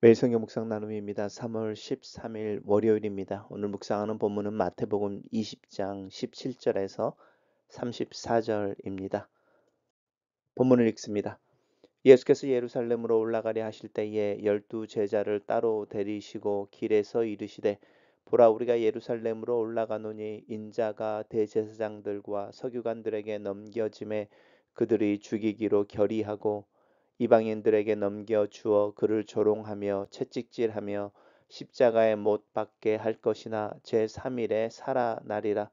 매일 성경 묵상 나눔입니다. 3월 13일 월요일입니다. 오늘 묵상하는 본문은 마태복음 20장 17절에서 34절입니다. 본문을 읽습니다. 예수께서 예루살렘으로 올라가려 하실 때에 12제자를 따로 데리시고 길에서 이르시되 보라 우리가 예루살렘으로 올라가노니 인자가 대제사장들과 서기관들에게 넘겨짐에 그들이 죽이기로 결의하고 이방인들에게 넘겨 주어 그를 조롱하며 채찍질하며 십자가에 못 박게 할 것이나 제3일에 살아나리라.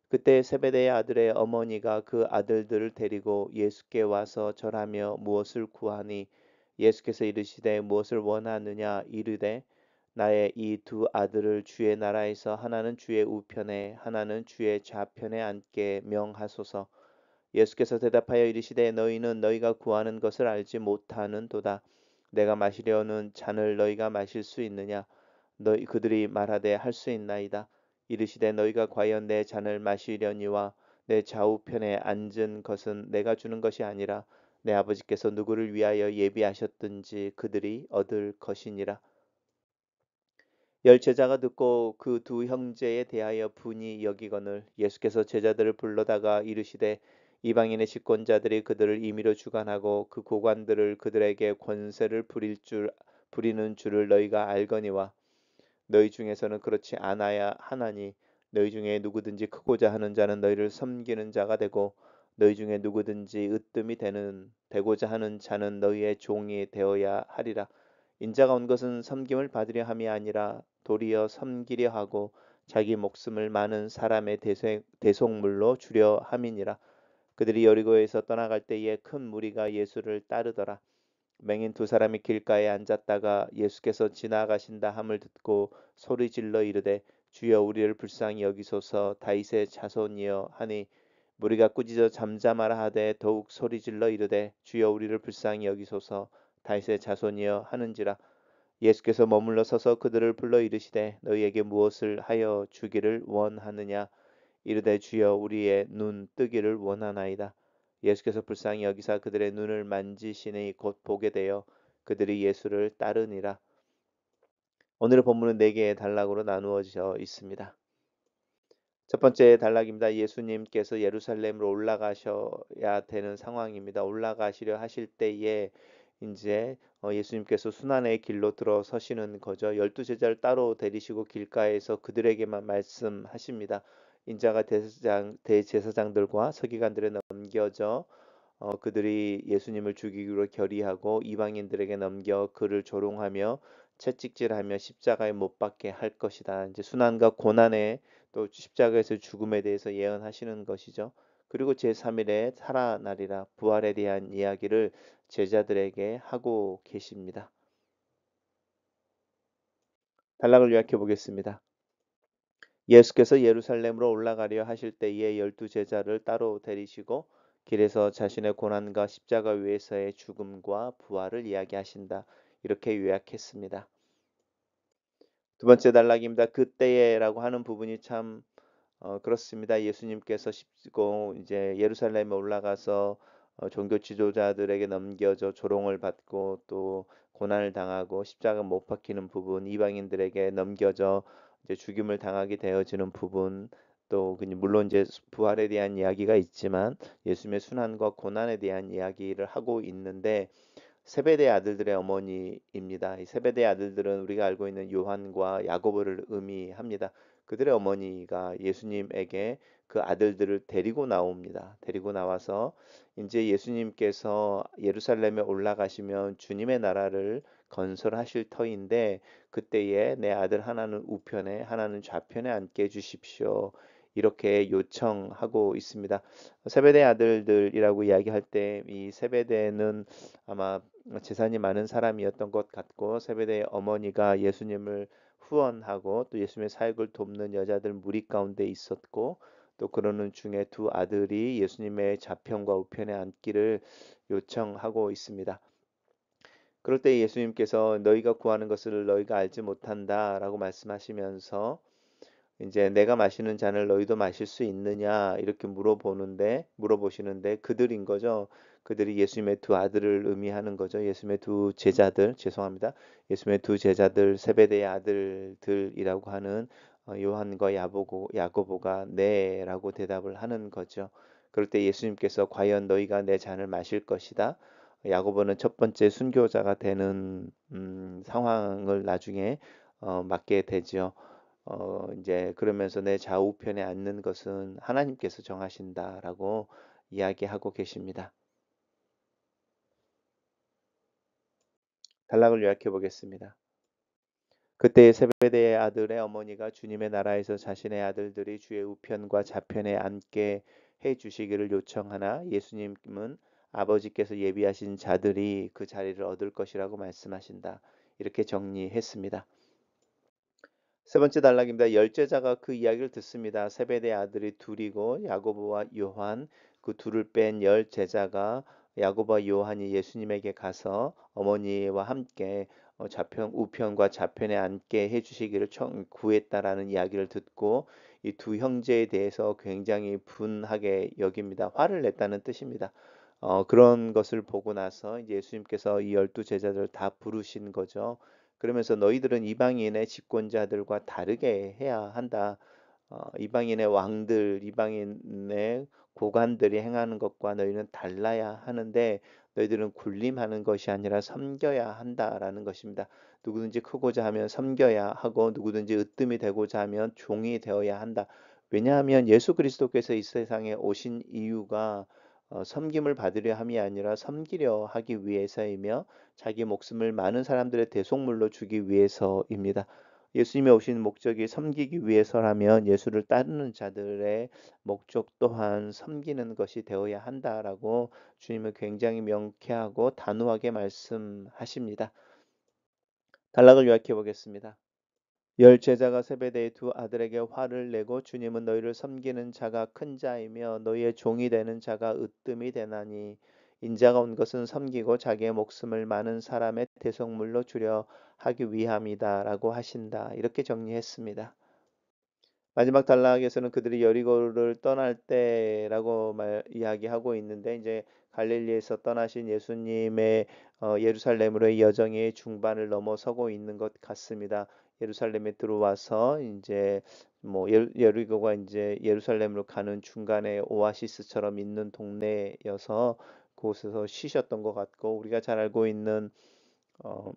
그때 세베대의 아들의 어머니가 그 아들들을 데리고 예수께 와서 절하며 무엇을 구하니 예수께서 이르시되 무엇을 원하느냐 이르되 나의 이 두 아들을 주의 나라에서 하나는 주의 우편에 하나는 주의 좌편에 앉게 명하소서. 예수께서 대답하여 이르시되 너희는 너희가 구하는 것을 알지 못하는도다. 내가 마시려는 잔을 너희가 마실 수 있느냐? 너희 그들이 말하되 할 수 있나이다. 이르시되 너희가 과연 내 잔을 마시려니와 내 좌우편에 앉은 것은 내가 주는 것이 아니라 내 아버지께서 누구를 위하여 예비하셨든지 그들이 얻을 것이니라. 열 제자가 듣고 그 두 형제에 대하여 분이 여기거늘 예수께서 제자들을 불러다가 이르시되 이방인의 집권자들이 그들을 임의로 주관하고 그 고관들을 그들에게 권세를 부리는 줄을 너희가 알거니와 너희 중에서는 그렇지 않아야 하나니 너희 중에 누구든지 크고자 하는 자는 너희를 섬기는 자가 되고 너희 중에 누구든지 되고자 하는 자는 너희의 종이 되어야 하리라. 인자가 온 것은 섬김을 받으려 함이 아니라 도리어 섬기려 하고 자기 목숨을 많은 사람의 대속물로 주려 함이니라. 그들이 여리고에서 떠나갈 때에 큰 무리가 예수를 따르더라. 맹인 두 사람이 길가에 앉았다가 예수께서 지나가신다 함을 듣고 소리질러 이르되 주여 우리를 불쌍히 여기소서 다윗의 자손이여 하니 무리가 꾸짖어 잠잠하라 하되 더욱 소리질러 이르되 주여 우리를 불쌍히 여기소서 다윗의 자손이여 하는지라. 예수께서 머물러 서서 그들을 불러 이르시되 너희에게 무엇을 하여 주기를 원하느냐 이르되 주여 우리의 눈 뜨기를 원하나이다. 예수께서 불쌍히 여기사 그들의 눈을 만지시니 곧 보게 되어 그들이 예수를 따르니라. 오늘의 본문은 네 개의 단락으로 나누어져 있습니다. 첫 번째 단락입니다. 예수님께서 예루살렘으로 올라가셔야 되는 상황입니다. 올라가시려 하실 때에 이제 예수님께서 순환의 길로 들어서시는 거죠. 12제자를 따로 데리시고 길가에서 그들에게만 말씀하십니다. 인자가 대제사장들과 서기관들에 넘겨져 그들이 예수님을 죽이기로 결의하고 이방인들에게 넘겨 그를 조롱하며 채찍질하며 십자가에 못 박게 할 것이다. 이제 순환과 고난의 또 십자가에서 죽음에 대해서 예언하시는 것이죠. 그리고 제3일에 살아나리라 부활에 대한 이야기를 제자들에게 하고 계십니다. 단락을 요약해 보겠습니다. 예수께서 예루살렘으로 올라가려 하실 때에 12제자를 따로 데리시고 길에서 자신의 고난과 십자가 위에서의 죽음과 부활을 이야기하신다. 이렇게 요약했습니다. 두 번째 단락입니다. 그때에라고 하는 부분이 참 그렇습니다. 예수님께서 이제 예루살렘에 올라가서 종교 지도자들에게 넘겨져 조롱을 받고 또 고난을 당하고 십자가 못 박히는 부분, 이방인들에게 넘겨져 이제 죽임을 당하게 되어지는 부분, 또 물론 이제 부활에 대한 이야기가 있지만 예수님의 순환과 고난에 대한 이야기를 하고 있는데 세베대 아들들의 어머니입니다. 이 세베대 아들들은 우리가 알고 있는 요한과 야고보를 의미합니다. 그들의 어머니가 예수님에게 그 아들들을 데리고 나옵니다. 데리고 나와서 이제 예수님께서 예루살렘에 올라가시면 주님의 나라를 건설하실 터인데 그때에 내 아들 하나는 우편에 하나는 좌편에 앉게 해주십시오. 이렇게 요청하고 있습니다. 세베대 아들들이라고 이야기할 때 이 세베대는 아마 재산이 많은 사람이었던 것 같고 세베대의 어머니가 예수님을 후원하고 또 예수님의 사역을 돕는 여자들 무리 가운데 있었고 또 그러는 중에 두 아들이 예수님의 좌편과 우편에 앉기를 요청하고 있습니다. 그럴 때 예수님께서 너희가 구하는 것을 너희가 알지 못한다라고 말씀하시면서 이제 내가 마시는 잔을 너희도 마실 수 있느냐 이렇게 물어보시는데 그들인 거죠. 그들이 예수님의 두 아들을 의미하는 거죠. 예수님의 두 제자들, 죄송합니다. 예수님의 두 제자들 세베대의 아들들이라고 하는 요한과 야고보가 네라고 대답을 하는 거죠. 그럴 때 예수님께서 과연 너희가 내 잔을 마실 것이다. 야고보는 첫 번째 순교자가 되는 상황을 나중에 맞게 되죠. 이제 그러면서 내 좌우편에 앉는 것은 하나님께서 정하신다라고 이야기하고 계십니다. 단락을 요약해 보겠습니다. 그때 세베대의 아들의 어머니가 주님의 나라에서 자신의 아들들이 주의 우편과 좌편에 앉게 해 주시기를 요청하나 예수님은 아버지께서 예비하신 자들이 그 자리를 얻을 것이라고 말씀하신다. 이렇게 정리했습니다. 세 번째 단락입니다. 열제자가 그 이야기를 듣습니다. 세베대 아들이 둘이고 야고보와 요한 그 둘을 뺀 열 제자가 야고보와 요한이 예수님에게 가서 어머니와 함께 좌편 우편과 좌편에 앉게 해주시기를 구했다라는 이야기를 듣고 이 두 형제에 대해서 굉장히 분하게 여깁니다. 화를 냈다는 뜻입니다. 그런 것을 보고 나서 이제 예수님께서 이 열두 제자들을 다 부르신 거죠. 그러면서 너희들은 이방인의 집권자들과 다르게 해야 한다. 이방인의 왕들, 이방인의 고관들이 행하는 것과 너희는 달라야 하는데 너희들은 군림하는 것이 아니라 섬겨야 한다라는 것입니다. 누구든지 크고자 하면 섬겨야 하고 누구든지 으뜸이 되고자 하면 종이 되어야 한다. 왜냐하면 예수 그리스도께서 이 세상에 오신 이유가 섬김을 받으려 함이 아니라 섬기려 하기 위해서이며 자기 목숨을 많은 사람들의 대속물로 주기 위해서입니다. 예수님이 오신 목적이 섬기기 위해서라면 예수를 따르는 자들의 목적 또한 섬기는 것이 되어야 한다라고 주님은 굉장히 명쾌하고 단호하게 말씀하십니다. 단락을 요약해 보겠습니다. 열 제자가 세베대의 두 아들에게 화를 내고 주님은 너희를 섬기는 자가 큰 자이며 너희의 종이 되는 자가 으뜸이 되나니 인자가 온 것은 섬기고 자기의 목숨을 많은 사람의 대속물로 주려 하기 위함이다라고 하신다. 이렇게 정리했습니다. 마지막 단락에서는 그들이 여리고를 떠날 때라고 이야기하고 있는데 이제 갈릴리에서 떠나신 예수님의 예루살렘으로의 여정의 중반을 넘어서고 있는 것 같습니다. 예루살렘에 들어와서 이제 뭐 여리고가 이제 예루살렘으로 가는 중간에 오아시스처럼 있는 동네여서 그곳에서 쉬셨던 것 같고 우리가 잘 알고 있는 어,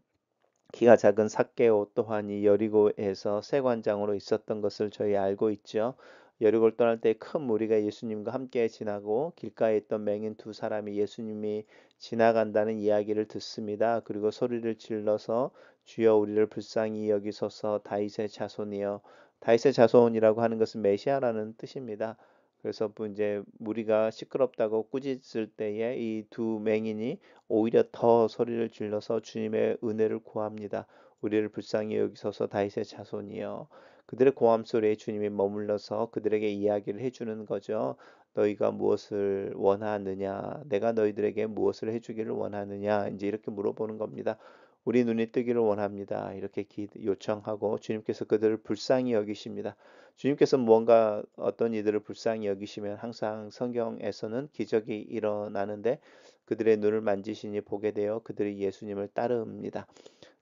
키가 작은 삭개오 또한 이 여리고에서 세관장으로 있었던 것을 저희 알고 있죠. 여리고를 떠날 때 큰 무리가 예수님과 함께 지나고 길가에 있던 맹인 두 사람이 예수님이 지나간다는 이야기를 듣습니다. 그리고 소리를 질러서 주여 우리를 불쌍히 여기소서 다윗의 자손이여. 다윗의 자손이라고 하는 것은 메시아라는 뜻입니다. 그래서 이제 무리가 시끄럽다고 꾸짖을 때에 이 두 맹인이 오히려 더 소리를 질러서 주님의 은혜를 구합니다. 우리를 불쌍히 여기소서 다윗의 자손이여. 그들의 고함 소리에 주님이 머물러서 그들에게 이야기를 해주는 거죠. 너희가 무엇을 원하느냐? 내가 너희들에게 무엇을 해주기를 원하느냐? 이제 이렇게 물어보는 겁니다. 우리 눈이 뜨기를 원합니다. 이렇게 요청하고 주님께서 그들을 불쌍히 여기십니다. 주님께서 무언가 어떤 이들을 불쌍히 여기시면 항상 성경에서는 기적이 일어나는데 그들의 눈을 만지시니 보게 되어 그들이 예수님을 따릅니다.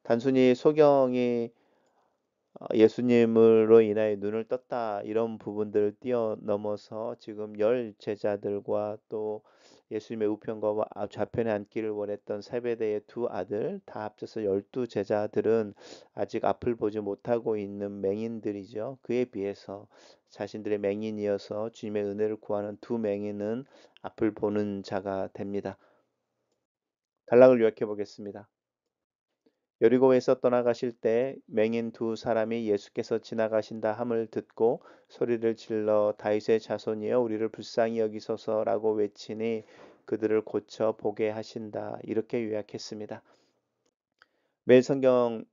단순히 소경이 예수님으로 인하여 눈을 떴다 이런 부분들을 뛰어넘어서 지금 열 제자들과 또 예수님의 우편과 좌편에 앉기를 원했던 세베대의 두 아들 다 합쳐서 12 제자들은 아직 앞을 보지 못하고 있는 맹인들이죠. 그에 비해서 자신들의 맹인이어서 주님의 은혜를 구하는 두 맹인은 앞을 보는 자가 됩니다. 단락을 요약해 보겠습니다. 여리고에서 떠나가실 때 맹인 두 사람이 예수께서 지나가신다 함을 듣고 소리를 질러 다윗의 자손이여 우리를 불쌍히 여기소서라고 외치니 그들을 고쳐 보게 하신다. 이렇게 요약했습니다. 매일 성경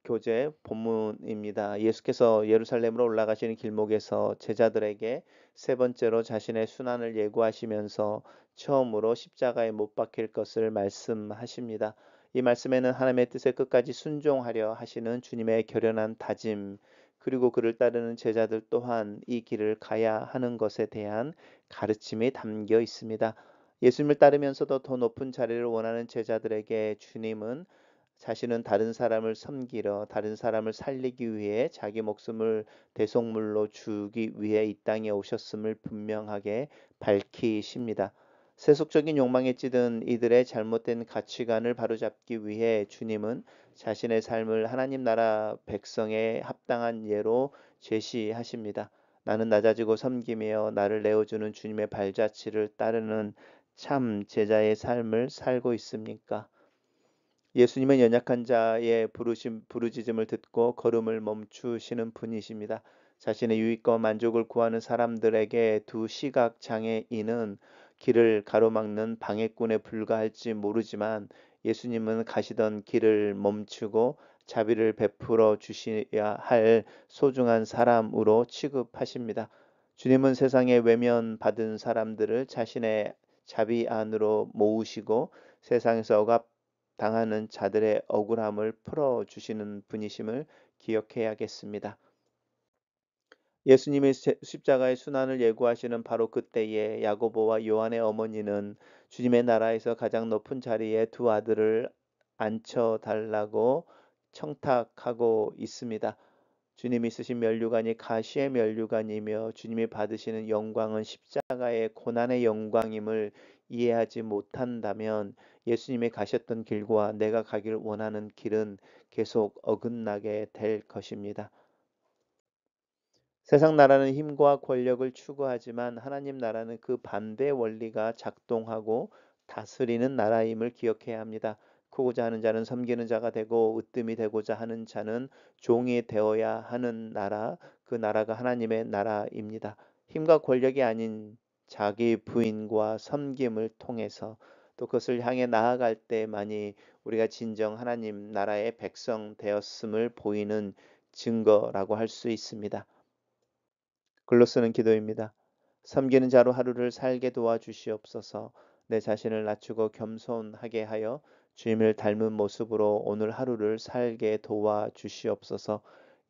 교재 본문입니다. 예수께서 예루살렘으로 올라가시는 길목에서 제자들에게 세 번째로 자신의 순환을 예고하시면서 처음으로 십자가에 못 박힐 것을 말씀하십니다. 이 말씀에는 하나님의 뜻에 끝까지 순종하려 하시는 주님의 결연한 다짐, 그리고 그를 따르는 제자들 또한 이 길을 가야 하는 것에 대한 가르침이 담겨 있습니다. 예수님을 따르면서도 더 높은 자리를 원하는 제자들에게 주님은 자신은 다른 사람을 섬기러, 다른 사람을 살리기 위해 자기 목숨을 대속물로 주기 위해 이 땅에 오셨음을 분명하게 밝히십니다. 세속적인 욕망에 찌든 이들의 잘못된 가치관을 바로잡기 위해 주님은 자신의 삶을 하나님 나라 백성에 합당한 예로 제시하십니다. 나는 낮아지고 섬기며 나를 내어주는 주님의 발자취를 따르는 참 제자의 삶을 살고 있습니까? 예수님은 연약한 자의 부르짖음을 듣고 걸음을 멈추시는 분이십니다. 자신의 유익과 만족을 구하는 사람들에게 두 시각 장애인은 길을 가로막는 방해꾼에 불과할지 모르지만 예수님은 가시던 길을 멈추고 자비를 베풀어 주셔야 할 소중한 사람으로 취급하십니다. 주님은 세상에 외면받은 사람들을 자신의 자비 안으로 모으시고 세상에서 당하는 자들의 억울함을 풀어주시는 분이심을 기억해야겠습니다. 예수님의 십자가의 순환을 예고하시는 바로 그때에 야고보와 요한의 어머니는 주님의 나라에서 가장 높은 자리에 두 아들을 앉혀달라고 청탁하고 있습니다. 주님이 쓰신 면류관이 가시의 면류관이며 주님이 받으시는 영광은 십자가의 고난의 영광임을 이해하지 못한다면 예수님이 가셨던 길과 내가 가길 원하는 길은 계속 어긋나게 될 것입니다. 세상 나라는 힘과 권력을 추구하지만 하나님 나라는 그 반대 원리가 작동하고 다스리는 나라임을 기억해야 합니다. 크고자 하는 자는 섬기는 자가 되고 으뜸이 되고자 하는 자는 종이 되어야 하는 나라, 그 나라가 하나님의 나라입니다. 힘과 권력이 아닌 자기 부인과 섬김을 통해서 또 그것을 향해 나아갈 때만이 우리가 진정 하나님 나라의 백성 되었음을 보이는 증거라고 할 수 있습니다. 글로 쓰는 기도입니다. 섬기는 자로 하루를 살게 도와주시옵소서. 내 자신을 낮추고 겸손하게 하여 주님을 닮은 모습으로 오늘 하루를 살게 도와주시옵소서.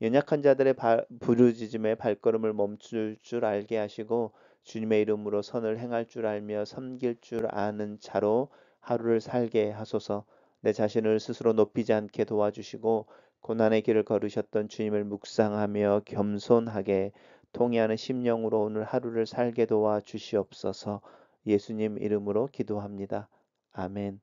연약한 자들의 부르짖음의 발걸음을 멈출 줄 알게 하시고 주님의 이름으로 선을 행할 줄 알며 섬길 줄 아는 자로 하루를 살게 하소서. 내 자신을 스스로 높이지 않게 도와주시고 고난의 길을 걸으셨던 주님을 묵상하며 겸손하게 통회하는 심령으로 오늘 하루를 살게 도와 주시옵소서. 예수님 이름으로 기도합니다. 아멘.